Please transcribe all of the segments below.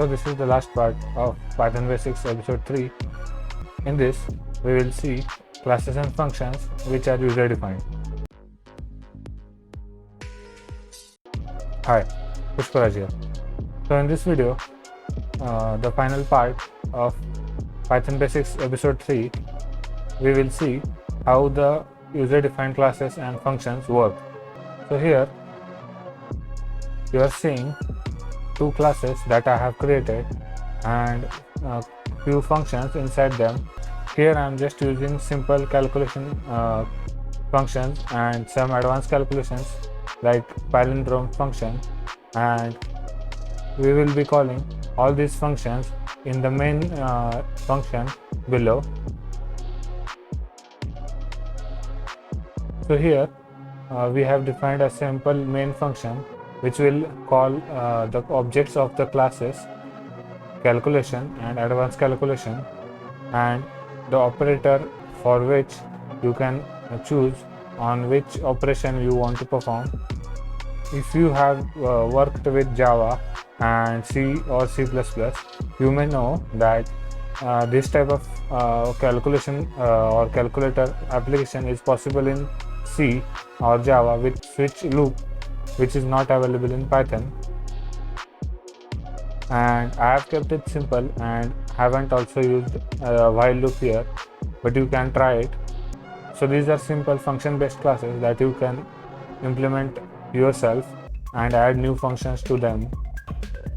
So this is the last part of Python Basics episode 3. In this, we will see classes and functions which are user defined. Hi, Pushparaj here. So in this video, the final part of Python Basics episode 3, we will see how the user defined classes and functions work. So here you are seeing two classes that I have created and few functions inside them. Here I am just using simple calculation functions and some advanced calculations like palindrome function, and we will be calling all these functions in the main function below. So here we have defined a simple main function which will call the objects of the classes calculation and advanced calculation, and the operator for which you can choose on which operation you want to perform. If you have worked with Java and C or C++, you may know that this type of calculation or calculator application is possible in C or Java with switch loop, which is not available in Python. And I have kept it simple and haven't also used a while loop here, but you can try it. So these are simple function based classes that you can implement yourself and add new functions to them.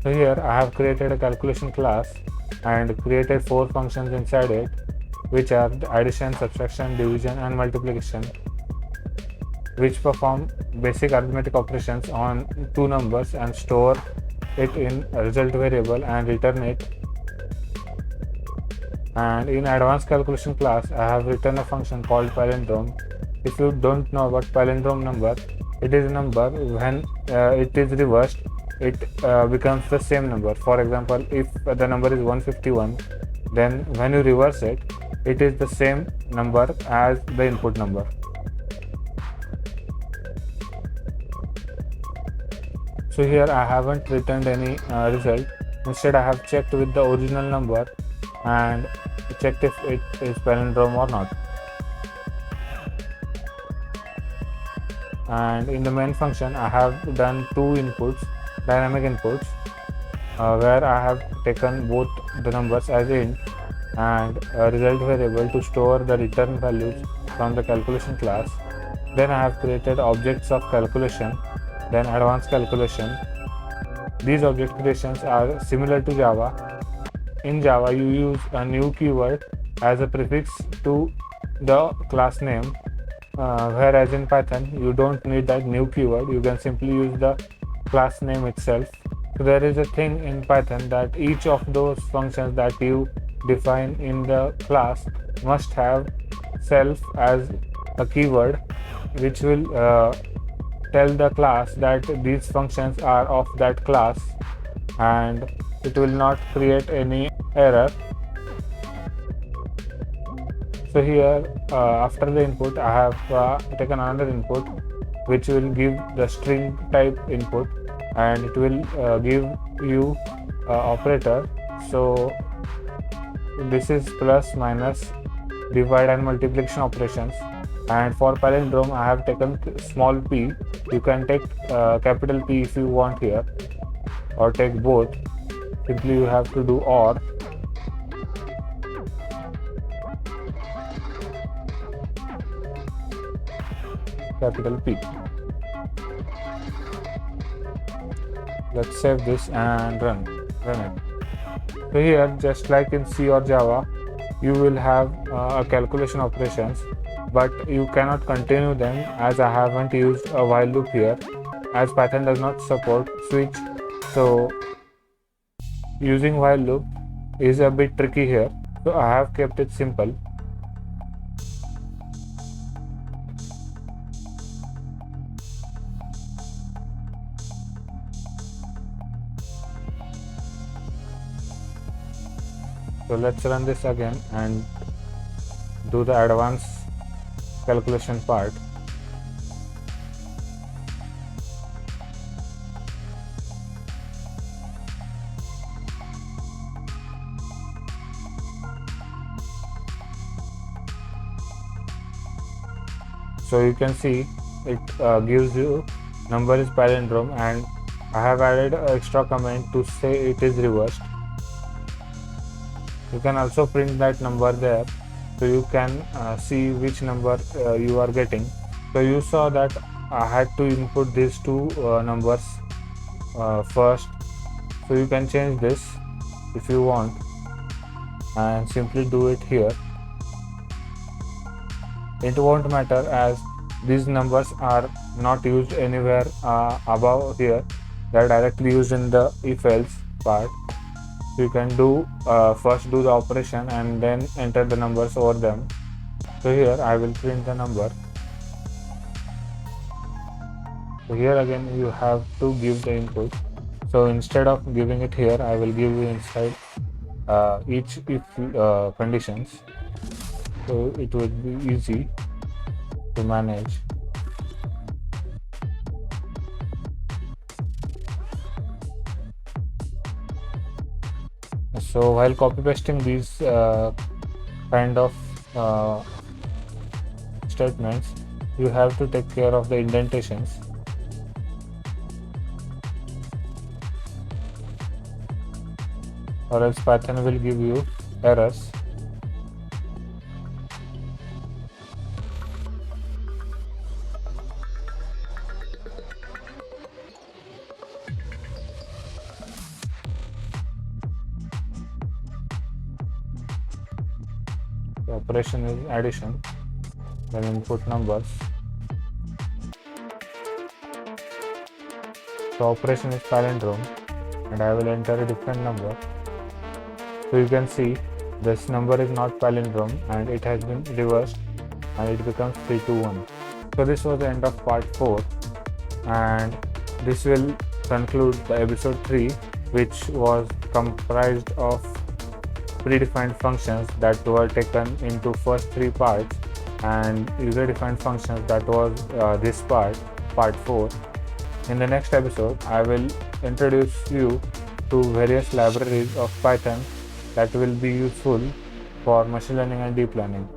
So here I have created a calculation class and created 4 functions inside it, which are addition, subtraction, division and multiplication, which perform basic arithmetic operations on two numbers and store it in a result variable and return it. And in advanced calculation class, I have written a function called palindrome. If you don't know about palindrome number, it is a number when it is reversed, it becomes the same number. For example, if the number is 151, then when you reverse it, it is the same number as the input number. So here I haven't returned any result. Instead, I have checked with the original number and checked if it is palindrome or not. And in the main function, I have done two inputs, dynamic inputs, where I have taken both the numbers as int and a result variable to store the return values from the calculation class. Then I have created objects of calculation, then advanced calculation. These object creations are similar to Java. In Java, you use a new keyword as a prefix to the class name, whereas in Python, you don't need that new keyword. You can simply use the class name itself. So there is a thing in Python that each of those functions that you define in the class must have self as a keyword, which will tell the class that these functions are of that class, and it will not create any error. So here after the input, I have taken another input which will give the string type input, and it will give you operator. So this is plus, minus, divide and multiplication operations. And for palindrome, I have taken small p. You can take capital P if you want here, or take both. Simply you have to do OR. Capital P. Let's save this and run it. So here, just like in C or Java, you will have a calculation operations, but you cannot continue them as I haven't used a while loop here, as Python does not support switch. So using while loop is a bit tricky here. So I have kept it simple. So let's run this again and do the advanced calculation part. So you can see it gives you number is palindrome, and I have added an extra comment to say it is reversed. You can also print that number there, so you can see which number you are getting. So you saw that I had to input these two numbers first. So you can change this if you want and simply do it here. It won't matter as these numbers are not used anywhere above here. They are directly used in the if else part. So you can do first do the operation and then enter the numbers over them. So here I will print the number. So here again you have to give the input. So instead of giving it here, I will give you inside each if conditions. So it would be easy to manage. So while copy pasting these kind of statements, you have to take care of the indentations. Or else Python will give you errors. The operation is addition, then input numbers. So operation is palindrome, and I will enter a different number. So you can see this number is not palindrome and it has been reversed and it becomes 321. So this was the end of part 4, and this will conclude the episode 3, which was comprised of predefined functions that were taken into first 3 parts, and user defined functions that was this part 4. In the next episode, I will introduce you to various libraries of Python that will be useful for machine learning and deep learning.